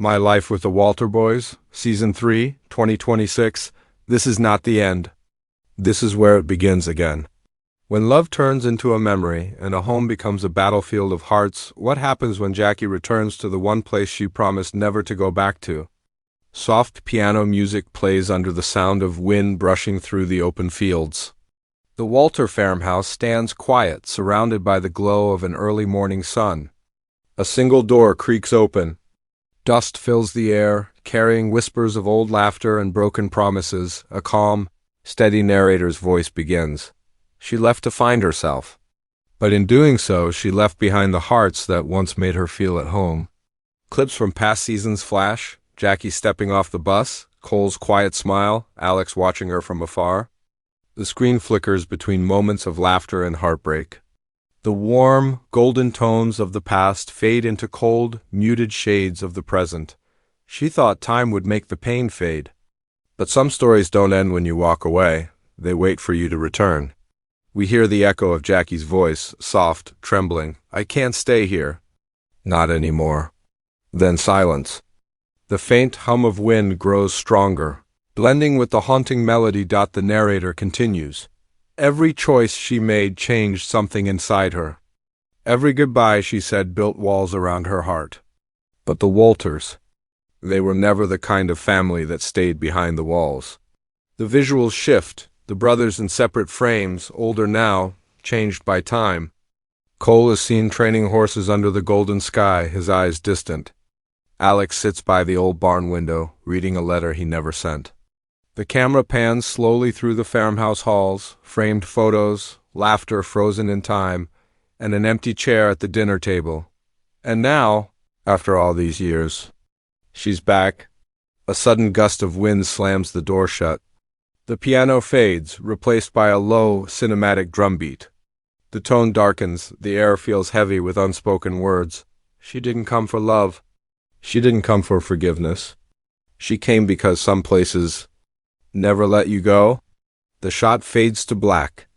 My Life with the Walter Boys, Season 3, 2026. This is not the end. This is where it begins again. When love turns into a memory and a home becomes a battlefield of hearts, what happens when Jackie returns to the one place she promised never to go back to? Soft piano music plays under the sound of wind brushing through the open fields. The Walter farmhouse stands quiet, surrounded by the glow of an early morning sun. A single door creaks open. Dust fills the air, carrying whispers of old laughter and broken promises. A calm, steady narrator's voice begins. She left to find herself. But in doing so, she left behind the hearts that once made her feel at home. Clips from past seasons flash, Jackie stepping off the bus, Cole's quiet smile, Alex watching her from afar. The screen flickers between moments of laughter and heartbreak. The warm, golden tones of the past fade into cold, muted shades of the present. She thought time would make the pain fade. But some stories don't end when you walk away. They wait for you to return. We hear the echo of Jackie's voice, soft, trembling. I can't stay here. Not anymore. Then silence. The faint hum of wind grows stronger. Blending with the haunting melody. The narrator continues. Every choice she made changed something inside her. Every goodbye she said built walls around her heart. But the Walters, they were never the kind of family that stayed behind the walls. The visuals shift, the brothers in separate frames, older now, changed by time. Cole is seen training horses under the golden sky, his eyes distant. Alex sits by the old barn window, reading a letter he never sent. The camera pans slowly through the farmhouse halls, framed photos, laughter frozen in time, and an empty chair at the dinner table. And now, after all these years, she's back. A sudden gust of wind slams the door shut. The piano fades, replaced by a low, cinematic drumbeat. The tone darkens, the air feels heavy with unspoken words. She didn't come for love. She didn't come for forgiveness. She came because some places never let you go. The shot fades to black.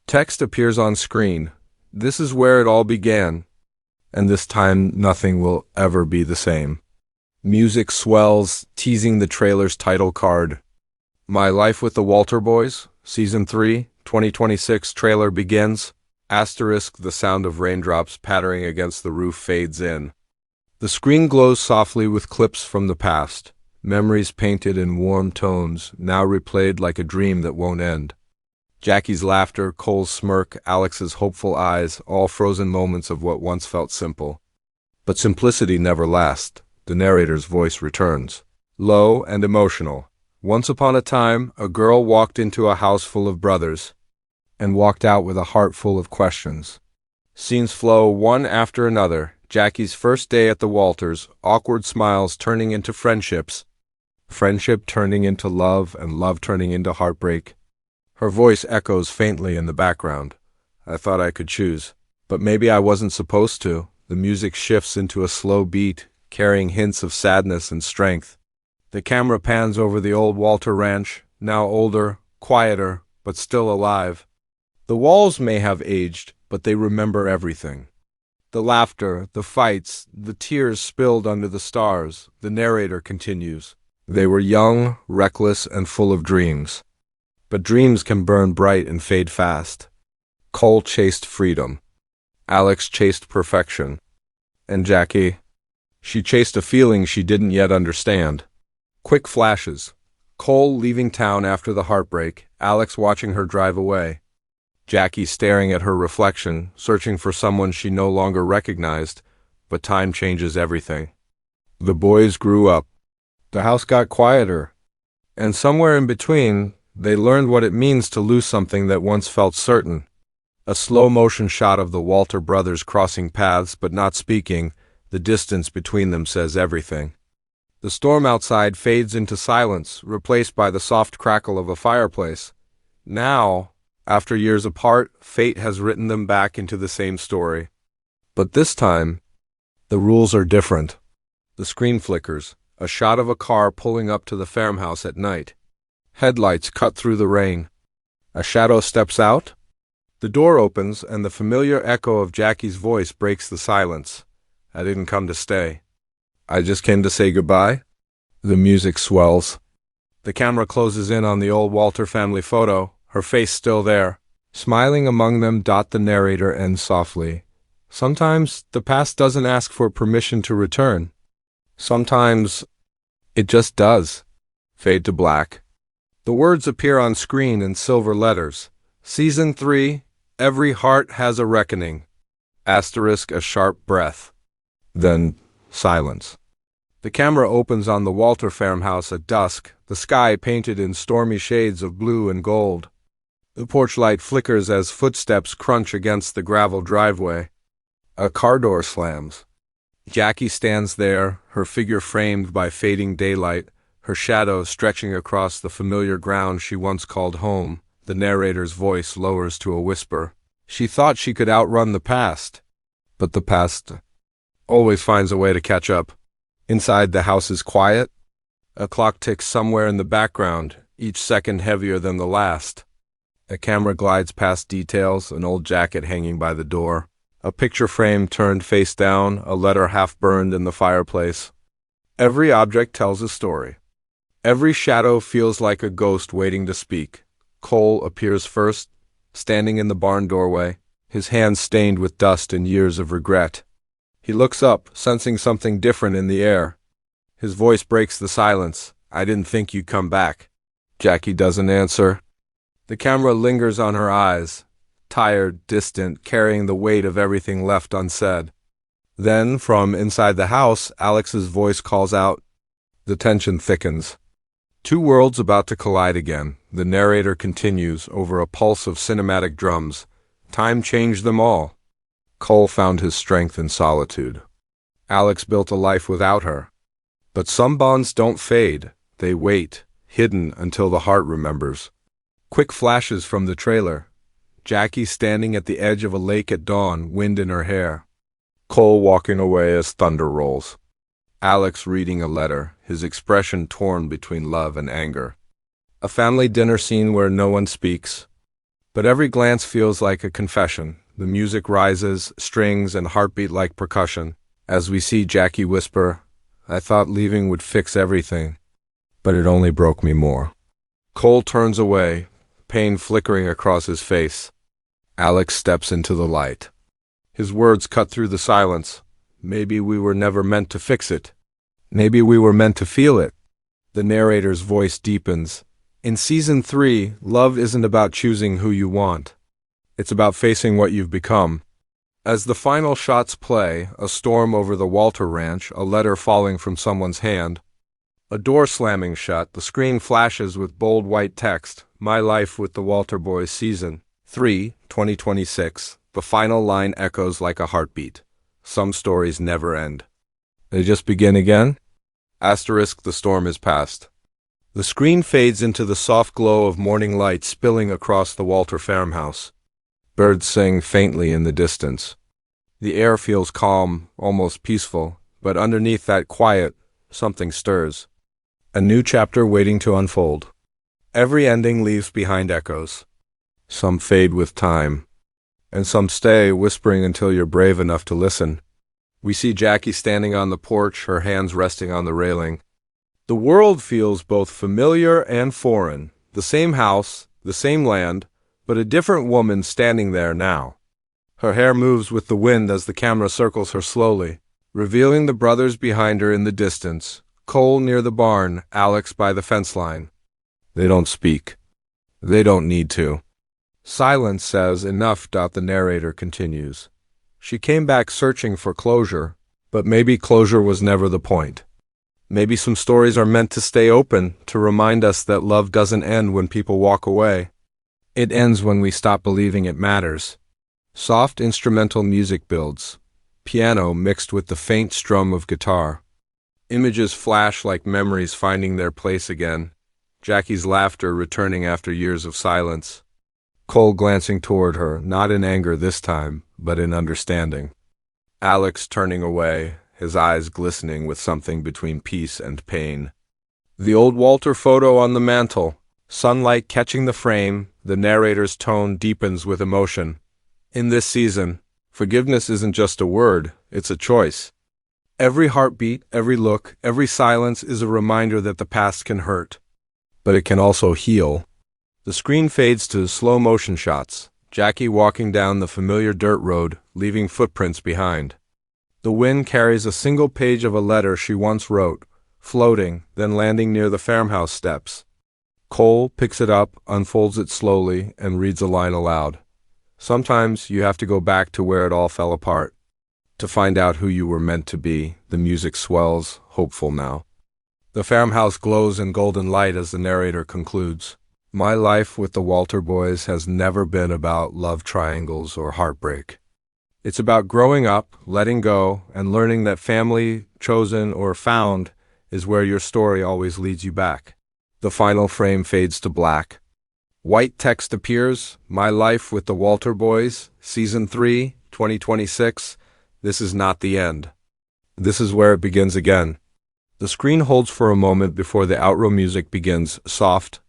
Text appears on screen. This is where it all began. And this time nothing will ever be the same. Music swells, teasing the trailer's title card. My Life with the Walter Boys, Season 3, 2026 trailer begins. Asterisk, the sound of raindrops pattering against the roof fades in. The screen glows softly with clips from the past. Memories painted in warm tones, now replayed like a dream that won't end. Jackie's laughter, Cole's smirk, Alex's hopeful eyes, all frozen moments of what once felt simple. But simplicity never lasts. The narrator's voice returns. Low and emotional. Once upon a time, a girl walked into a house full of brothers, and walked out with a heart full of questions. Scenes flow one after another. Jackie's first day at the Walters, awkward smiles turning into friendships. Friendship turning into love, and love turning into heartbreak. Her voice echoes faintly in the background. I thought I could choose, but maybe I wasn't supposed to. The music shifts into a slow beat, carrying hints of sadness and strength. The camera pans over the old Walter ranch, now older, quieter, but still alive. The walls may have aged, but they remember everything. The laughter, the fights, the tears spilled under the stars. The narrator continues. They were young, reckless, and full of dreams. But dreams can burn bright and fade fast. Cole chased freedom. Alex chased perfection. And Jackie, she chased a feeling she didn't yet understand. Quick flashes. Cole leaving town after the heartbreak, Alex watching her drive away. Jackie staring at her reflection, searching for someone she no longer recognized, but time changes everything. The boys grew up. The house got quieter. And somewhere in between, they learned what it means to lose something that once felt certain. A slow-motion shot of the Walter brothers crossing paths but not speaking. The distance between them says everything. The storm outside fades into silence, replaced by the soft crackle of a fireplace. Now, after years apart, fate has written them back into the same story. But this time, the rules are different. The screen flickers, a shot of a car pulling up to the farmhouse at night. Headlights cut through the rain. A shadow steps out. The door opens, and the familiar echo of Jackie's voice breaks the silence. I didn't come to stay. I just came to say goodbye. The music swells. The camera closes in on the old Walter family photo, her face still there. Smiling among them, the narrator ends softly. Sometimes the past doesn't ask for permission to return. Sometimes it just does. Fade to black. The words appear on screen in silver letters. Season 3, Every Heart Has a Reckoning. Asterisk, a sharp breath. Then silence. The camera opens on the Walter farmhouse at dusk, the sky painted in stormy shades of blue and gold. The porch light flickers as footsteps crunch against the gravel driveway. A car door slams. Jackie stands there, her figure framed by fading daylight, her shadow stretching across the familiar ground she once called home. The narrator's voice lowers to a whisper. She thought she could outrun the past, but the past always finds a way to catch up. Inside, the house is quiet. A clock ticks somewhere in the background, each second heavier than the last. A camera glides past details, an old jacket hanging by the door, a picture frame turned face down, a letter half burned in the fireplace. Every object tells a story. Every shadow feels like a ghost waiting to speak. Cole appears first, standing in the barn doorway, his hands stained with dust and years of regret. He looks up, sensing something different in the air. His voice breaks the silence. I didn't think you'd come back. Jackie doesn't answer. The camera lingers on her eyes, tired, distant, carrying the weight of everything left unsaid. Then, from inside the house, Alex's voice calls out. The tension thickens. Two worlds about to collide again. The narrator continues over a pulse of cinematic drums. Time changed them all. Cole found his strength in solitude. Alex built a life without her. But some bonds don't fade. They wait, hidden until the heart remembers. Quick flashes from the trailer. Jackie standing at the edge of a lake at dawn, wind in her hair. Cole walking away as thunder rolls. Alex reading a letter, his expression torn between love and anger. A family dinner scene where no one speaks. But every glance feels like a confession. The music rises, strings and heartbeat like percussion. As we see Jackie whisper, I thought leaving would fix everything, but it only broke me more. Cole turns away, pain flickering across his face. Alex steps into the light. His words cut through the silence. Maybe we were never meant to fix it. Maybe we were meant to feel it. The narrator's voice deepens. In Season 3, love isn't about choosing who you want. It's about facing what you've become. As the final shots play, a storm over the Walter ranch, a letter falling from someone's hand, a door slamming shut, the screen flashes with bold white text, My Life with the Walter Boys Season 3, 2026. The final line echoes like a heartbeat. Some stories never end. They just begin again? Asterisk, the storm is past. The screen fades into the soft glow of morning light spilling across the Walter farmhouse. Birds sing faintly in the distance. The air feels calm, almost peaceful, but underneath that quiet, something stirs. A new chapter waiting to unfold. Every ending leaves behind echoes. Some fade with time, and some stay, whispering until you're brave enough to listen. We see Jackie standing on the porch, her hands resting on the railing. The world feels both familiar and foreign. The same house, the same land, but a different woman standing there now. Her hair moves with the wind as the camera circles her slowly, revealing the brothers behind her in the distance. Cole near the barn, Alex by the fence line. They don't speak. They don't need to. Silence says enough. The narrator continues. She came back searching for closure, but maybe closure was never the point. Maybe some stories are meant to stay open, to remind us that love doesn't end when people walk away. It ends when we stop believing it matters. Soft instrumental music builds, piano mixed with the faint strum of guitar. Images flash like memories finding their place again. Jackie's laughter returning after years of silence. Cole glancing toward her, not in anger this time, but in understanding. Alex turning away, his eyes glistening with something between peace and pain. The old Walter photo on the mantel, sunlight catching the frame, the narrator's tone deepens with emotion. In this season, forgiveness isn't just a word, it's a choice. Every heartbeat, every look, every silence is a reminder that the past can hurt. But it can also heal. The screen fades to slow motion shots, Jackie walking down the familiar dirt road, leaving footprints behind. The wind carries a single page of a letter she once wrote, floating, then landing near the farmhouse steps. Cole picks it up, unfolds it slowly, and reads a line aloud. Sometimes you have to go back to where it all fell apart. To find out who you were meant to be, the music swells, hopeful now. The farmhouse glows in golden light as the narrator concludes. My life with the Walter boys has never been about love triangles or heartbreak. It's about growing up, letting go, and learning that family, chosen or found, is where your story always leads you back. The final frame fades to black. White text appears, My Life with the Walter Boys, Season 3, 2026. This is not the end. This is where it begins again. The screen holds for a moment before the outro music begins, soft.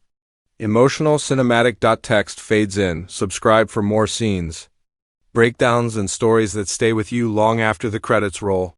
Emotional cinematic.text fades in. Subscribe for more scenes, breakdowns, and stories that stay with you long after the credits roll.